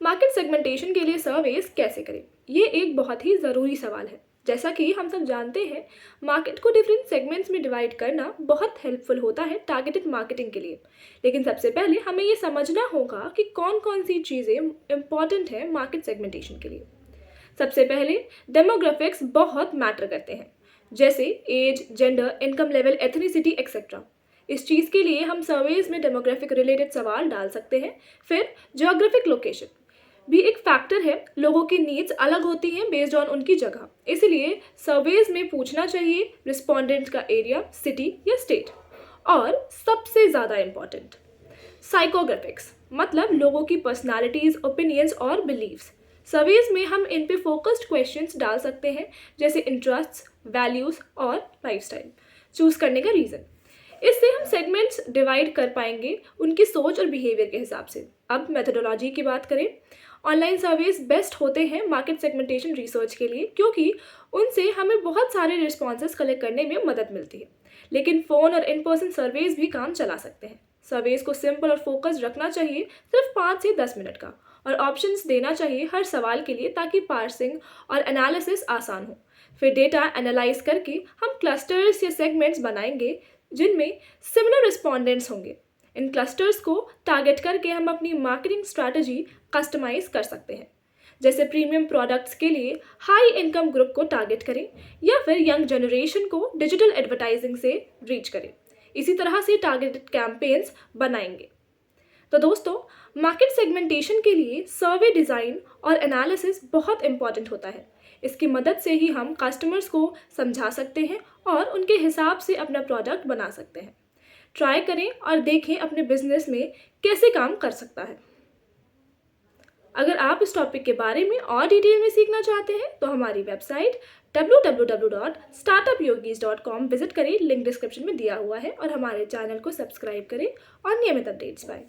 Market segmentation के लिए सर्वेस कैसे करें? ये एक बहुत ही ज़रूरी सवाल है। जैसा कि हम सब जानते हैं, मार्केट को डिफरेंट सेगमेंट्स में डिवाइड करना बहुत हेल्पफुल होता है टारगेटेड मार्केटिंग के लिए। लेकिन सबसे पहले हमें ये समझना होगा कि कौन कौन सी चीज़ें इम्पॉर्टेंट है मार्केट सेगमेंटेशन के लिए। सबसे पहले डेमोग्राफिक्स बहुत मैटर करते हैं, जैसे age, gender, income level, ethnicity etcetera. इस चीज़ के लिए हम सर्वेज में डेमोग्राफिक रिलेटेड सवाल डाल सकते हैं। फिर ज्योग्राफिक लोकेशन भी एक फैक्टर है। लोगों की नीड्स अलग होती हैं बेस्ड ऑन उनकी जगह, इसलिए सर्वेज में पूछना चाहिए रिस्पोंडेंट का एरिया, सिटी या स्टेट। और सबसे ज़्यादा इम्पॉर्टेंट, साइकोग्राफिक्स, मतलब लोगों की पर्सनालिटीज़, ओपिनियंस और बिलीव्स। सर्वेज में हम इन पे फोकस्ड क्वेश्चंस डाल सकते हैं, जैसे इंटरेस्ट्स, वैल्यूज़ और लाइफस्टाइल चूज़ करने का रीज़न। इससे हम सेगमेंट्स डिवाइड कर पाएंगे उनकी सोच और बिहेवियर के हिसाब से। अब मेथोडोलॉजी की बात करें, ऑनलाइन सर्वेस बेस्ट होते हैं मार्केट सेगमेंटेशन रिसर्च के लिए, क्योंकि उनसे हमें बहुत सारे रिस्पॉन्सेस कलेक्ट करने में मदद मिलती है। लेकिन फ़ोन और इन पर्सन सर्वेस भी काम चला सकते हैं। सर्वेस को सिंपल और फोकस रखना चाहिए, सिर्फ 5 से 10 मिनट का, और ऑप्शंस देना चाहिए हर सवाल के लिए ताकि पार्सिंग और एनालिसिस आसान हो। फिर डेटा एनालाइज करके हम क्लस्टर्स या सेगमेंट्स बनाएंगे जिनमें सिमिलर रिस्पॉन्डेंट्स होंगे। इन क्लस्टर्स को टारगेट करके हम अपनी मार्केटिंग स्ट्रैटेजी कस्टमाइज कर सकते हैं, जैसे प्रीमियम प्रोडक्ट्स के लिए हाई इनकम ग्रुप को टारगेट करें या फिर यंग जनरेशन को डिजिटल एडवर्टाइजिंग से रीच करें। इसी तरह से टारगेटेड कैंपेन्स बनाएंगे। तो दोस्तों, मार्केट सेगमेंटेशन के लिए सर्वे डिज़ाइन और एनालिसिस बहुत इंपॉर्टेंट होता है। इसकी मदद से ही हम कस्टमर्स को समझा सकते हैं और उनके हिसाब से अपना प्रोडक्ट बना सकते हैं। ट्राई करें और देखें अपने बिजनेस में कैसे काम कर सकता है। अगर आप इस टॉपिक के बारे में और डिटेल में सीखना चाहते हैं तो हमारी वेबसाइट www.startupyogis.com विजिट करें, लिंक डिस्क्रिप्शन में दिया हुआ है, और हमारे चैनल को सब्सक्राइब करें और नियमित अपडेट्स पाएं।